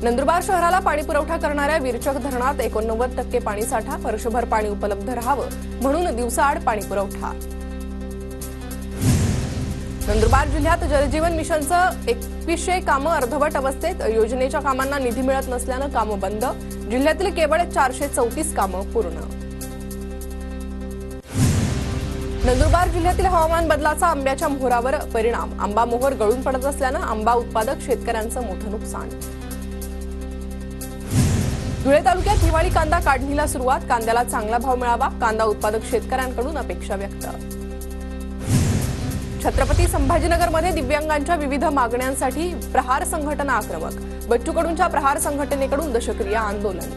नंदुरबार शहराला पाणी पुरवठा करणाऱ्या विरचक धरणात 89% पाणीसाठा, वर्षभर पाणी उपलब्ध राहावं म्हणून दिवसाआड पाणी पुरवठा। नंदुरबार जिल्ह्यात जलजीवन मिशनचं 2100 कामं अर्धवट अवस्थेत, योजनेच्या कामांना निधी मिळत नसल्यानं कामं बंद, जिल्ह्यातील केवळ 434 कामं पूर्ण। नंदुरबार जिल्ह्यातील हवामान बदलाचा आंब्याच्या मोहरावर परिणाम, आंबा मोहर गळून पडत असल्यानं आंबा उत्पादक शेतकऱ्यांचं मोठं नुकसान। धुळे तालुक्यात हिवाळी कांदा काढणीला सुरुवात, कांद्याला चांगला भाव मिळावा, कांदा उत्पादक शेतकऱ्यांकडून अपेक्षा व्यक्त। छत्रपती संभाजीनगरमध्ये दिव्यांगांच्या विविध मागण्यांसाठी प्रहार संघटना आक्रमक, बच्चू कडूंच्या प्रहार संघटनेकडून दशक्रिया आंदोलन।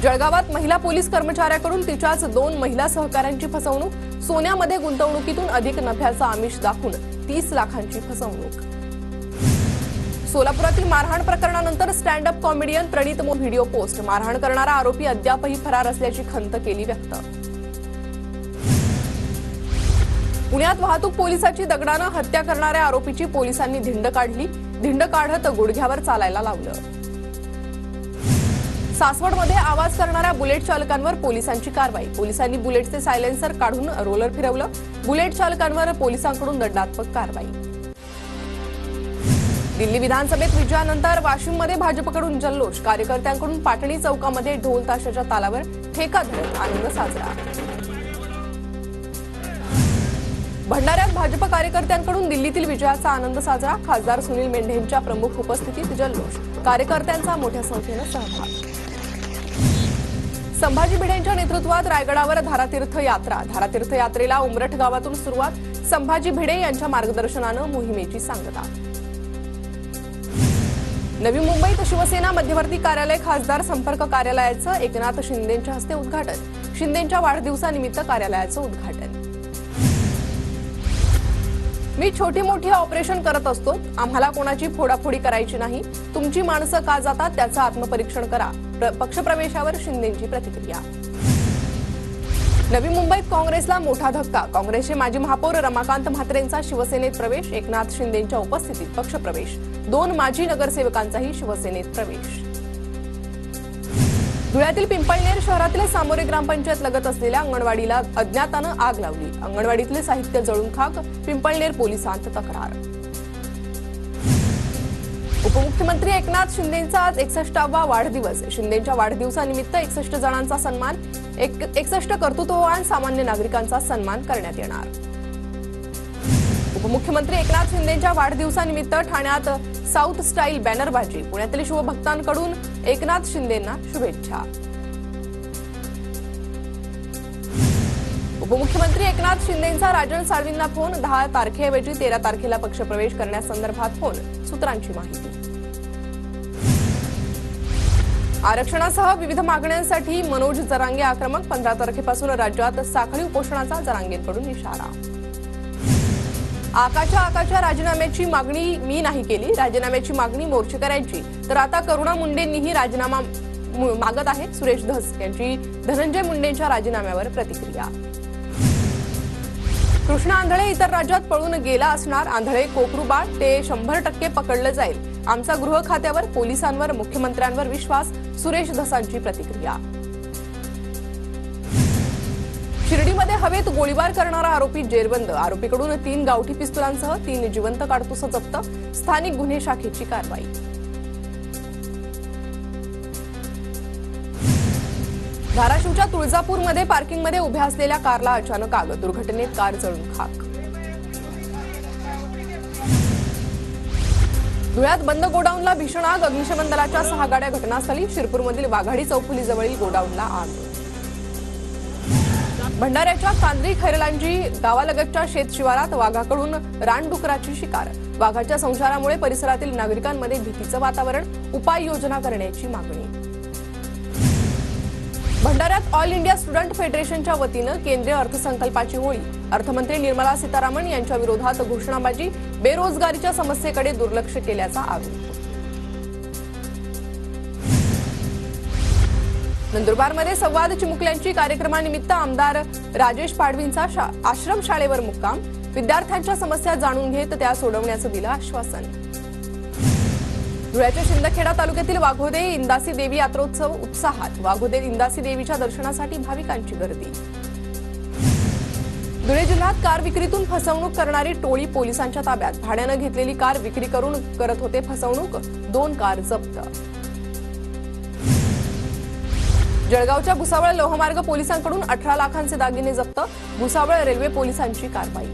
जळगावात महिला पोलीस कर्मचाऱ्याकडून तिच्याच 2 महिला सहकाऱ्यांची फसवणूक, सोन्यामध्ये गुंतवणुकीतून अधिक नफ्याचा आमिष दाखवून 30 लाखांची फसवणूक। सोलापुरातील मारहाण प्रकरणानंतर स्टँड अप कॉमेडियन प्रणित मोरे व्हिडिओ पोस्ट, मारहाण करणारा आरोपी अद्यापही फरार असल्याची खंत केली व्यक्त। पुण्यात वाहतूक पोलिसाची दगडानं हत्या करणाऱ्या आरोपीची पोलिसांनी धिंड काढली, धिंड काढत गुडघ्यावर चालायला लावलं। सासवडमध्ये आवाज करणाऱ्या बुलेट चालकांवर पोलिसांची कारवाई, पोलिसांनी बुलेटचे सायलेन्सर काढून रोलर फिरवलं, बुलेट चालकांवर पोलिसांकडून दंडात्मक कारवाई। दिल्ली विधानसभेत विजयानंतर वाशिममध्ये भाजपकडून जल्लोष, कार्यकर्त्यांकडून पाटणी चौकामध्ये ढोल ताशाच्या तालावर ठेका धरत आनंद साजरा। भंडाऱ्यात भाजप कार्यकर्त्यांकडून दिल्लीतील विजयाचा आनंद साजरा, खासदार सुनील मेंढेंच्या प्रमुख उपस्थितीत जल्लोष, कार्यकर्त्यांचा मोठ्या संख्येनं सहभाग। संभाजी भिडेंच्या नेतृत्वात रायगडावर धारातीर्थ यात्रा, धारातीर्थ यात्रेला उमरठ गावातून सुरुवात, संभाजी भिडे यांच्या मार्गदर्शनानं मोहिमेची सांगता। नवी मुंबईत शिवसेना मध्यवर्ती कार्यालय खासदार संपर्क कार्यालयाचं एकनाथ शिंदेंच्या हस्ते उद्घाटन, शिंदेंच्या वाढदिवसानिमित्त कार्यालयाचं उद्घाटन। मी छोटी मोठी ऑपरेशन करत असतो, आम्हाला कोणाची फोडाफोडी करायची नाही, तुमची माणसं का जातात त्याचं आत्मपरीक्षण करा, पक्षप्रवेशावर शिंदेंची प्रतिक्रिया। नवी मुंबईत काँग्रेसला मोठा धक्का, काँग्रेसचे माजी महापौर रमाकांत म्हात्रेंचा शिवसेनेत प्रवेश, एकनाथ शिंदेंच्या उपस्थितीत पक्षप्रवेश, 2 माजी नगरसेवकांचाही शिवसेनेत प्रवेश। धुळ्यातील पिंपळनेर शहरातील सामोरे ग्रामपंचायत लगत असलेल्या अंगणवाडीला अज्ञातानं आग लावली, अंगणवाडीतले साहित्य जळून खाक, पिंपळनेर पोलिसांत तक्रार। उपमुख्यमंत्री एकनाथ शिंदेंचा आज 61वा वाढदिवस, शिंदेंच्या वाढदिवसानिमित्त 61 जणांचा सन्मान, 61 कर्तृत्ववान सामान्य नागरिकांचा सन्मान करण्यात येणार। उपमुख्यमंत्री एकनाथ शिंदेंच्या वाढदिवसानिमित्त ठाण्यात साऊथ स्टाईल बॅनरबाजी, पुण्यातील शिवभक्तांकडून एकनाथ शिंदेंना शुभेच्छा। उपमुख्यमंत्री एकनाथ शिंदेंचा राजन साळवींना फोन, 10 तारखेऐवजी 13 तारखेला पक्षप्रवेश करण्यासंदर्भात फोन, सूत्रांची माहिती। आरक्षणासह विविध मागण्यांसाठी मनोज जरांगे आक्रमक, 15 तारखेपासून राज्यात साखळी उपोषणाचा जरांगेंकडून इशारा। आकाच्या राजीनाम्याची मागणी मी नाही केली, राजीनाम्याची मागणी मोर्चेकऱ्यांची, तर आता करुणा मुंडेंनीही राजीनामा मागत आहेत, सुरेश धस यांची धनंजय मुंडेंच्या राजीनाम्यावर प्रतिक्रिया। कृष्णा आंधळे इतर राज्यात पळून गेला असणार, आंधळे कोकरूबाळ, ते 100% पकडलं जाईल, आमचा गृह खात्यावर पोलिसांवर मुख्यमंत्र्यांवर विश्वास, सुरेश धसांची प्रतिक्रिया। शिर्डीमध्ये हवेत गोळीबार करणारा आरोपी जेरबंद, आरोपीकडून 3 गावठी पिस्तुलांसह 3 जिवंत काडतुसं जप्त, स्थानिक गुन्हे शाखेची कारवाई। धाराशिवच्या तुळजापूरमध्ये पार्किंगमध्ये उभ्या असलेल्या कारला अचानक आग, दुर्घटनेत कार जळून खाक। धुळ्यात बंद गोडाऊनला भीषण आग, अग्निशमन दलाच्या 6 गाड्या घटनास्थळी, शिरपूरमधील वाघाडी चौफुलीजवळील गोडाऊनला आग। भंडाऱ्याच्या कांद्री खैरलांजी गावालगतच्या शेत शिवारात वाघाकडून रानडुकराची शिकार, वाघाच्या संचारामुळे परिसरातील नागरिकांमध्ये भीतीचं वातावरण, उपाययोजना करण्याची मागणी। भंडाऱ्यात ऑल इंडिया स्टुडंट फेडरेशनच्या वतीनं केंद्रीय अर्थसंकल्पाची होळी, अर्थमंत्री निर्मला सीतारामन यांच्या विरोधात घोषणाबाजी, बेरोजगारीच्या समस्येकडे दुर्लक्ष केल्याचा आरोप। नंदुरबारमध्ये संवाद चिमुकल्यांची कार्यक्रमानिमित्त आमदार राजेश पाडवींचा आश्रमशाळेवर मुक्काम, विद्यार्थ्यांच्या समस्या जाणून घेत त्या सोडवण्याचं दिलं आश्वासन। धुळ्याच्या शिंदखेडा तालुक्यातील वाघोदे इंदासी देवी यात्रोत्सव उत्साहात। वाघोदे इंदासी देवीच्या दर्शनासाठी भाविकांची गर्दी। धुळे जिल्ह्यात कार विक्रीतून फसवणूक करणारी टोळी पोलिसांच्या ताब्यात। भाड्यानं घेतलेली कार विक्री करून करत होते फसवणूक। 2 कार जप्त। जळगावच्या भुसावळ लोहमार्ग पोलिसांकडून 18 लाखांचे दागिने जप्त। भुसावळ रेल्वे पोलिसांची कारवाई।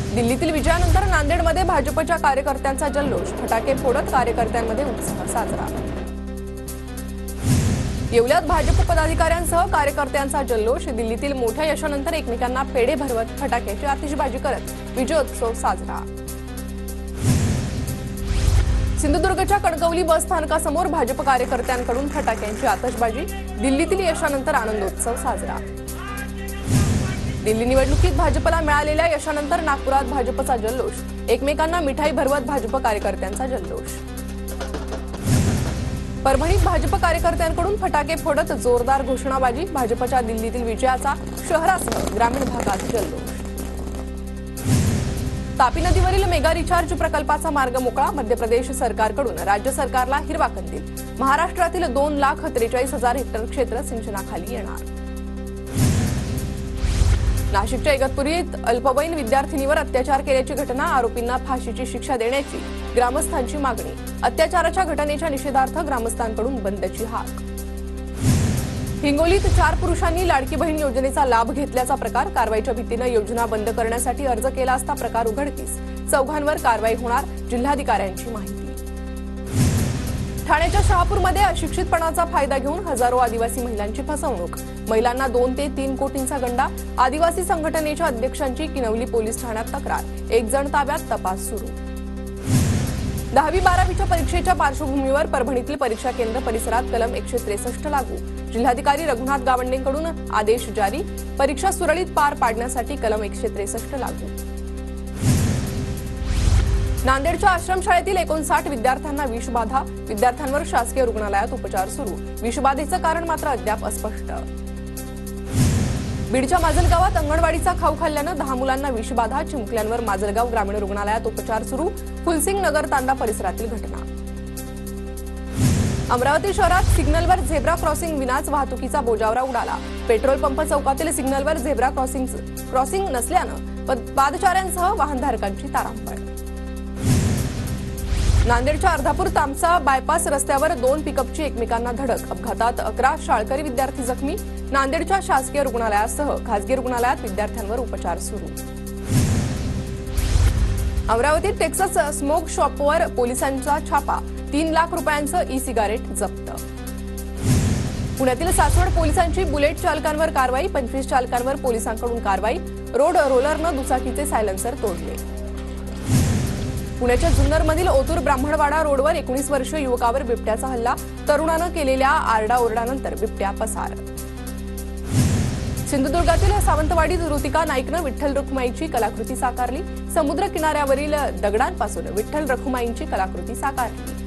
दिल्लीतील विजयानंतर नांदेडमध्ये भाजपच्या कार्यकर्त्यांचा जल्लोष। फटाके फोडत कार्यकर्त्यांमध्ये उत्साह साजरा। येवल्यात भाजप पदाधिकाऱ्यांसह कार्यकर्त्यांचा जल्लोष। दिल्लीतील मोठ्या यशानंतर एकमेकांना पेढे भरवत फटाक्याची आतिषबाजी करत विजयोत्सव साजरा। सिंधुदुर्गच्या कणकवली बस स्थानकासमोर भाजप कार्यकर्त्यांकडून फटाक्यांची आतिषबाजी। दिल्लीतील यशानंतर आनंदोत्सव साजरा। दिल्ली निवडणुकीत भाजपला मिळालेल्या यशानंतर नागपुरात भाजपचा जल्लोष। एकमेकांना मिठाई भरवत भाजप कार्यकर्त्यांचा जल्लोष। परभणीत भाजप कार्यकर्त्यांकडून फटाके फोडत जोरदार घोषणाबाजी। भाजपच्या दिल्लीतील विजयाचा शहरासह ग्रामीण भागात जल्लोष। तापी नदीवरील मेगा रिचार्ज प्रकल्पाचा मार्ग मोकळा। मध्य प्रदेश सरकारकडून राज्य सरकारला हिरवा कंदील। महाराष्ट्रातील 2,43,000 हेक्टर क्षेत्र सिंचनाखाली येणार। नाशिकच्या इगतपुरीत अल्पवयीन विद्यार्थिनीवर अत्याचार केल्याची घटना। आरोपींना फाशीची शिक्षा देण्याची ग्रामस्थांची मागणी। अत्याचाराच्या घटनेच्या निषेधार्थ ग्रामस्थांकडून बंदची हाक। हिंगोलीत 4 पुरुषांनी लाडकी बहीण योजनेचा लाभ घेतल्याचा प्रकार। कारवाईच्या भीतीनं योजना बंद करण्यासाठी अर्ज केला असता प्रकार उघडकीस। 4घांवर कारवाई होणार, जिल्हाधिकाऱ्यांची माहिती। ठाण्याच्या शहापूरमध्ये अशिक्षितपणाचा फायदा घेऊन हजारो आदिवासी महिलांची फसवणूक। महिलांना 2 ते 3 कोटींचा गंडा। आदिवासी संघटनेच्या अध्यक्षांची किनवली पोलीस ठाण्यात तक्रार। 1 जण ताब्यात, तपास सुरू। 10वी-12वीच्या परीक्षेच्या पार्श्वभूमीवर परभणीतील परीक्षा केंद्र परिसरात कलम 163 लागू। जिल्हाधिकारी रघुनाथ गावंडेंकडून आदेश जारी। परीक्षा सुरळीत पार पाडण्यासाठी कलम 163 लागू। नांदेडच्या आश्रमशाळेतील 59 विद्यार्थ्यांना विषबाधा। विद्यार्थ्यांवर शासकीय रुग्णालयात उपचार सुरू। विषबाधेचं कारण मात्र अद्याप अस्पष्ट। बीडच्या माजलगावात अंगणवाडीचा खाऊ खाल्ल्यानं 10 मुलांना विषबाधा। चिमुकल्यांवर माजलगाव ग्रामीण रुग्णालयात उपचार सुरू। फुलसिंग नगर तांडा परिसरातील घटना। अमरावती शहरात सिग्नलवर झेब्रा क्रॉसिंग विनाच वाहतुकीचा बोजावरा उडाला। पेट्रोल पंप चौकातील सिग्नलवर झेब्रा क्रॉसिंग नसल्यानं पादचाऱ्यांसह वाहनधारकांची तारांबळ। नांदेडच्या अर्धापूर तामसा बायपास रस्त्यावर 2 पिकअपची एकमेकांना धडक। अपघातात 11 शाळकरी विद्यार्थी जखमी। नांदेडच्या शासकीय रुग्णालयासह खासगी रुग्णालयात विद्यार्थ्यांवर उपचार सुरू। अमरावतीत टेक्सास स्मोक शॉपवर पोलिसांचा छापा। 3 लाख रुपयांचं ई सिगारेट जप्त। पुण्यातील सासवड पोलिसांची बुलेट चालकांवर कारवाई। 25 चालकांवर पोलिसांकडून कारवाई। रोड रोलरनं दुचाकीचे सायलेन्सर तोडले। पुण्याच्या जुन्नरमधील ओतूर ब्राह्मणवाडा रोडवर 19 वर्षीय युवकावर बिबट्याचा हल्ला। तरुणानं केलेल्या आरडाओरडानंतर बिबट्या पसार। सिंधुदुर्गातील सावंतवाडीत ऋतिका नाईकनं विठ्ठल रखुमाईची कलाकृती साकारली। समुद्र किनाऱ्यावरील दगडांपासून विठ्ठल रखुमाईची कलाकृती साकारली।